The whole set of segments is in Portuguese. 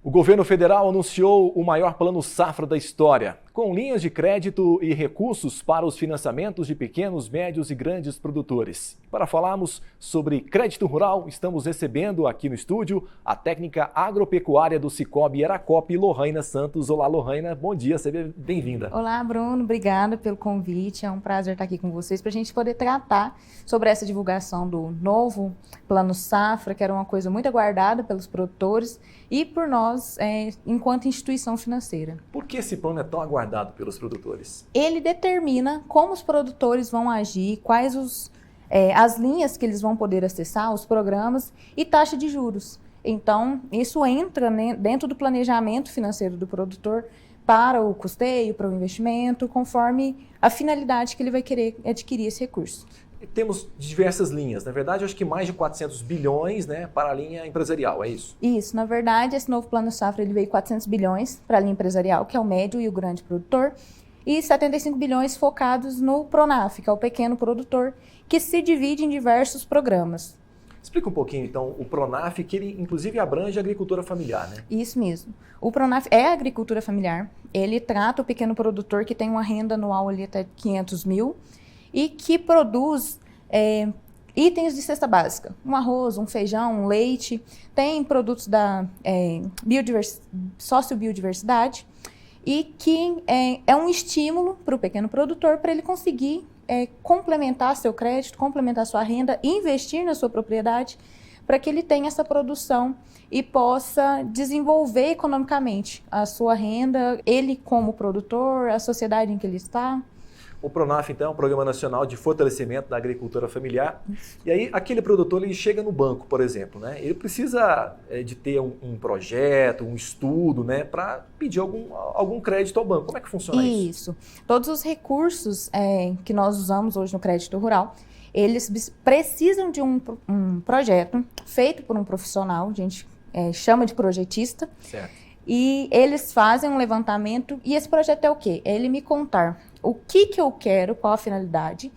O governo federal anunciou o maior plano safra da história, com linhas de crédito e recursos para os financiamentos de pequenos, médios e grandes produtores. Para falarmos sobre crédito rural, estamos recebendo aqui no estúdio a técnica agropecuária do Cicobi Eracop, Lorraina Santos. Olá, Lorraina, bom dia, seja bem-vinda. Olá, Bruno, obrigada pelo convite. É um prazer estar aqui com vocês para a gente poder tratar sobre essa divulgação do novo Plano Safra, que era uma coisa muito aguardada pelos produtores e por nós, enquanto instituição financeira. Por que esse plano é tão aguardado pelos produtores? Ele determina como os produtores vão agir, quais as linhas que eles vão poder acessar, os programas e taxa de juros. Então, isso entra, né, dentro do planejamento financeiro do produtor para o custeio, para o investimento, conforme a finalidade que ele vai querer adquirir esse recurso. E temos diversas linhas, na verdade, acho que mais de 400 bilhões, né, para a linha empresarial, é isso? Isso, na verdade, esse novo Plano Safra ele veio 400 bilhões para a linha empresarial, que é o médio e o grande produtor, e 75 bilhões focados no PRONAF, que é o pequeno produtor, que se divide em diversos programas. Explica um pouquinho, então, o PRONAF, que ele inclusive abrange a agricultura familiar, né? Isso mesmo. O PRONAF é a agricultura familiar, ele trata o pequeno produtor que tem uma renda anual ali até 500 mil, e que produz itens de cesta básica, um arroz, um feijão, um leite, tem produtos da sociobiodiversidade e que é um estímulo para o pequeno produtor para ele conseguir complementar seu crédito, complementar sua renda, investir na sua propriedade para que ele tenha essa produção e possa desenvolver economicamente a sua renda, ele como produtor, a sociedade em que ele está. O PRONAF, então, é um Programa Nacional de Fortalecimento da Agricultura Familiar. E aí, aquele produtor, ele chega no banco, por exemplo, né? Ele precisa de ter um projeto, um estudo, né? Para pedir algum crédito ao banco. Como é que funciona isso? Isso. Todos os recursos que nós usamos hoje no crédito rural, eles precisam de um projeto feito por um profissional, a gente chama de projetista. Certo. E eles fazem um levantamento, e esse projeto é o quê? É ele me contar o que eu quero, qual a finalidade,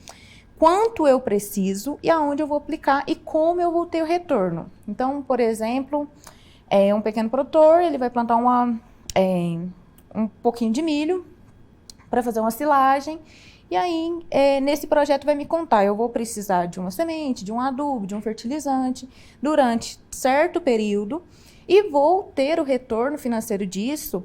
quanto eu preciso e aonde eu vou aplicar e como eu vou ter o retorno. Então, por exemplo, um pequeno produtor, ele vai plantar um pouquinho de milho para fazer uma silagem, e aí nesse projeto vai me contar, eu vou precisar de uma semente, de um adubo, de um fertilizante, durante certo período, e vou ter o retorno financeiro disso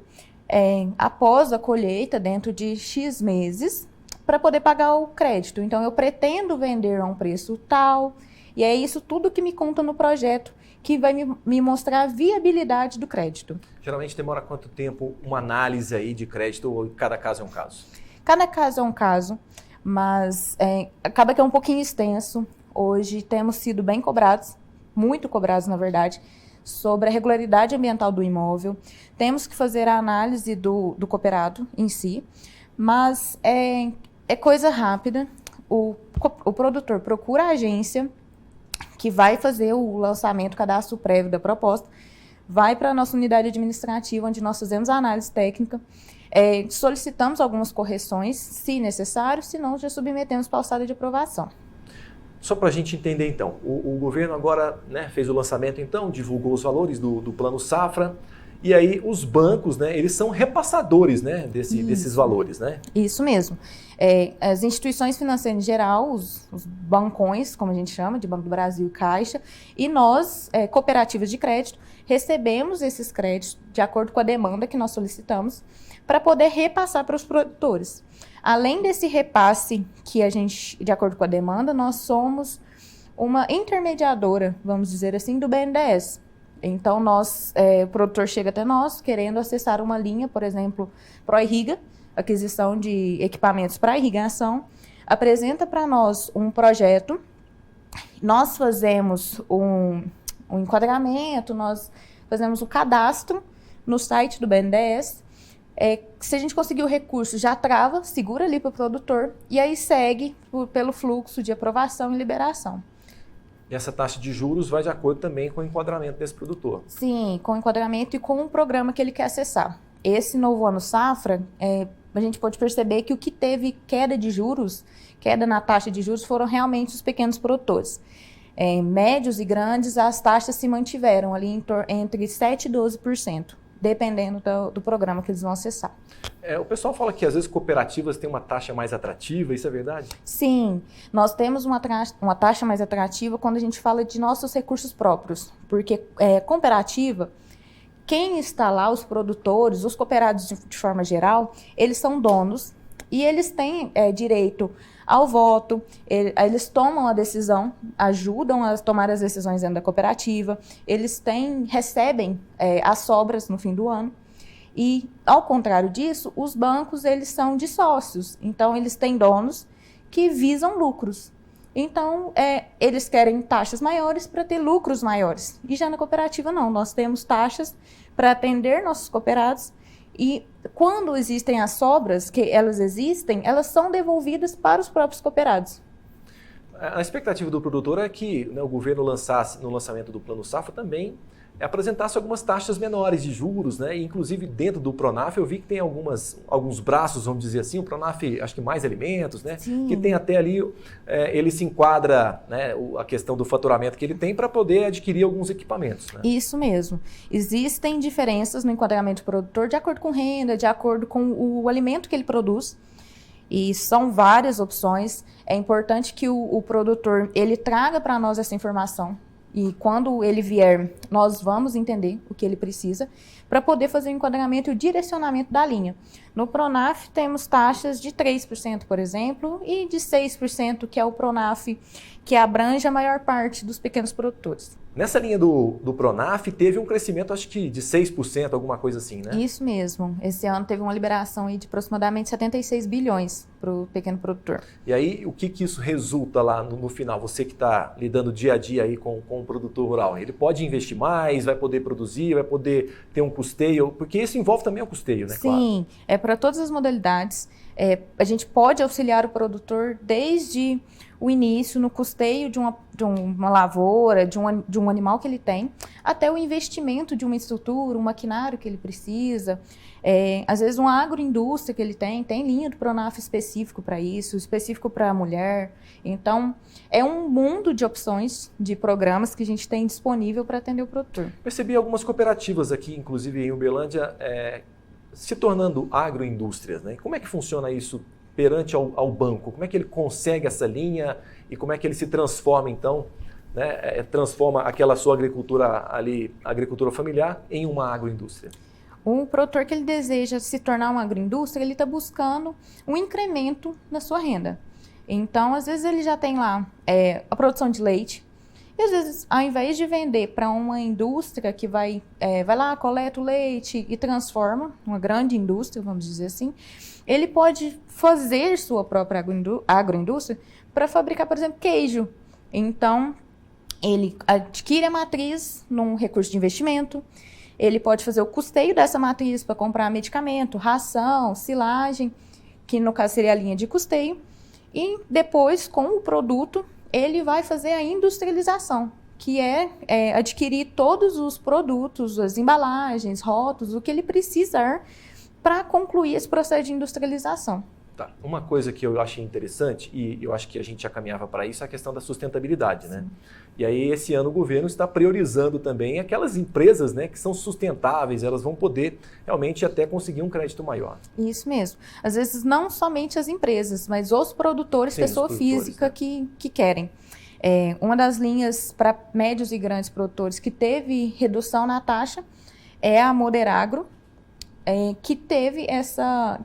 após a colheita, dentro de X meses, para poder pagar o crédito. Então, eu pretendo vender a um preço tal, e é isso tudo que me conta no projeto, que vai me mostrar a viabilidade do crédito. Geralmente demora quanto tempo uma análise aí de crédito, ou cada caso é um caso? Cada caso é um caso, mas acaba que é um pouquinho extenso. Hoje temos sido bem cobrados, muito cobrados, na verdade, sobre a regularidade ambiental do imóvel. Temos que fazer a análise do cooperado em si, mas é coisa rápida. O produtor procura a agência que vai fazer o lançamento, o cadastro prévio da proposta, vai para a nossa unidade administrativa, onde nós fazemos a análise técnica, solicitamos algumas correções, se necessário, se não, já submetemos para a alçada de aprovação. Só para a gente entender, então, o governo agora, né, fez o lançamento, então, divulgou os valores do Plano Safra, e aí os bancos, né, eles são repassadores, né, desses valores, né? Isso mesmo. As instituições financeiras em geral, os bancões, como a gente chama, de Banco do Brasil e Caixa, e nós, cooperativas de crédito, recebemos esses créditos de acordo com a demanda que nós solicitamos, para poder repassar para os produtores. Além desse repasse que a gente, de acordo com a demanda, nós somos uma intermediadora, vamos dizer assim, do BNDES. Então, o produtor chega até nós querendo acessar uma linha, por exemplo, ProIrriga, aquisição de equipamentos para irrigação, apresenta para nós um projeto, nós fazemos um enquadramento, nós fazemos o cadastro no site do BNDES. Se a gente conseguir o recurso, já trava, segura ali para o produtor e aí segue pelo fluxo de aprovação e liberação. E essa taxa de juros vai de acordo também com o enquadramento desse produtor? Sim, com o enquadramento e com o programa que ele quer acessar. Esse novo ano safra, a gente pode perceber que o que teve queda de juros, queda na taxa de juros, foram realmente os pequenos produtores. Médios e grandes, as taxas se mantiveram ali entre 7% e 12%. dependendo do programa que eles vão acessar. O pessoal fala que às vezes cooperativas têm uma taxa mais atrativa, isso é verdade? Sim, nós temos uma taxa mais atrativa quando a gente fala de nossos recursos próprios, porque cooperativa, quem está lá, os produtores, os cooperados de forma geral, eles são donos e eles têm direito ao voto, eles tomam a decisão, ajudam a tomar as decisões dentro da cooperativa, eles recebem as sobras no fim do ano. E, ao contrário disso, os bancos, eles são de sócios. Então, eles têm donos que visam lucros. Então, eles querem taxas maiores para ter lucros maiores. E já na cooperativa, não. Nós temos taxas para atender nossos cooperados. E, quando existem as sobras, que elas existem, elas são devolvidas para os próprios cooperados. A expectativa do produtor é que, né, o governo lançasse, no lançamento do Plano Safra, também apresentasse algumas taxas menores de juros, né? E, inclusive dentro do Pronaf eu vi que tem alguns braços, vamos dizer assim, o Pronaf, acho que Mais Alimentos, né? Sim. Que tem até ali, ele se enquadra, né, a questão do faturamento que ele tem para poder adquirir alguns equipamentos, né? Isso mesmo. Existem diferenças no enquadramento do produtor de acordo com renda, de acordo com o alimento que ele produz. E são várias opções. É importante que o produtor ele traga para nós essa informação. E quando ele vier, nós vamos entender o que ele precisa para poder fazer o enquadramento e o direcionamento da linha. No Pronaf temos taxas de 3%, por exemplo, e de 6%, que é o Pronaf que abrange a maior parte dos pequenos produtores. Nessa linha do Pronaf teve um crescimento, acho que de 6%, alguma coisa assim, né? Isso mesmo. Esse ano teve uma liberação aí de aproximadamente 76 bilhões para o pequeno produtor. E aí, o que isso resulta lá no final? Você que está lidando dia a dia aí com o produtor rural, ele pode investir mais, vai poder produzir, vai poder ter um custeio, porque isso envolve também o custeio, né? Sim, claro. Para todas as modalidades. A gente pode auxiliar o produtor desde o início, no custeio de uma lavoura, de um animal que ele tem, até o investimento de uma estrutura, um maquinário que ele precisa. Às vezes uma agroindústria que ele tem linha do Pronaf específico para isso, específico para a mulher. Então, é um mundo de opções, de programas que a gente tem disponível para atender o produtor. Percebi algumas cooperativas aqui, inclusive em Uberlândia, se tornando agroindústrias, né? Como é que funciona isso perante ao banco? Como é que ele consegue essa linha e como é que ele se transforma, então, né? Transforma aquela sua agricultura ali, agricultura familiar, em uma agroindústria? O produtor que ele deseja se tornar uma agroindústria, ele está buscando um incremento na sua renda. Então, às vezes ele já tem lá a produção de leite, e às vezes, ao invés de vender para uma indústria que vai lá, coleta o leite e transforma, uma grande indústria, vamos dizer assim, ele pode fazer sua própria agroindústria para fabricar, por exemplo, queijo. Então, ele adquire a matriz num recurso de investimento, ele pode fazer o custeio dessa matriz para comprar medicamento, ração, silagem, que no caso seria a linha de custeio, e depois, com o produto, ele vai fazer a industrialização, que é adquirir todos os produtos, as embalagens, rótulos, o que ele precisar para concluir esse processo de industrialização. Tá. Uma coisa que eu achei interessante, e eu acho que a gente já caminhava para isso, é a questão da sustentabilidade, né? E aí, esse ano, o governo está priorizando também aquelas empresas, né, que são sustentáveis, elas vão poder realmente até conseguir um crédito maior. Isso mesmo. Às vezes, não somente as empresas, mas os produtores, sim, pessoa física, né, que querem. Uma das linhas para médios e grandes produtores que teve redução na taxa é a Moderagro, que teve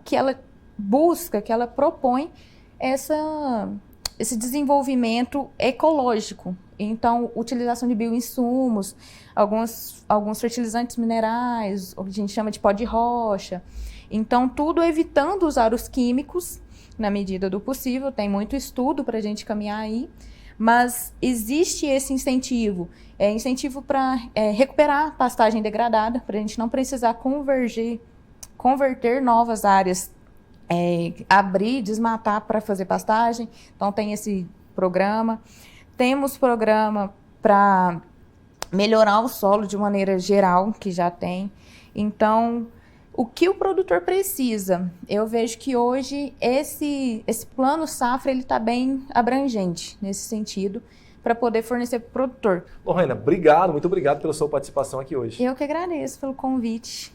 que ela busca, que ela propõe esse desenvolvimento ecológico. Então, utilização de bioinsumos, alguns fertilizantes minerais, o que a gente chama de pó de rocha. Então, tudo evitando usar os químicos na medida do possível. Tem muito estudo para a gente caminhar aí, mas existe esse incentivo. Incentivo para recuperar pastagem degradada, para a gente não precisar converter novas áreas, abrir, desmatar para fazer pastagem. Então, tem esse programa. Temos programa para melhorar o solo de maneira geral, que já tem. Então, o que o produtor precisa? Eu vejo que hoje esse plano safra está bem abrangente nesse sentido, para poder fornecer para o produtor. Bom, Raina, muito obrigado pela sua participação aqui hoje. Eu que agradeço pelo convite.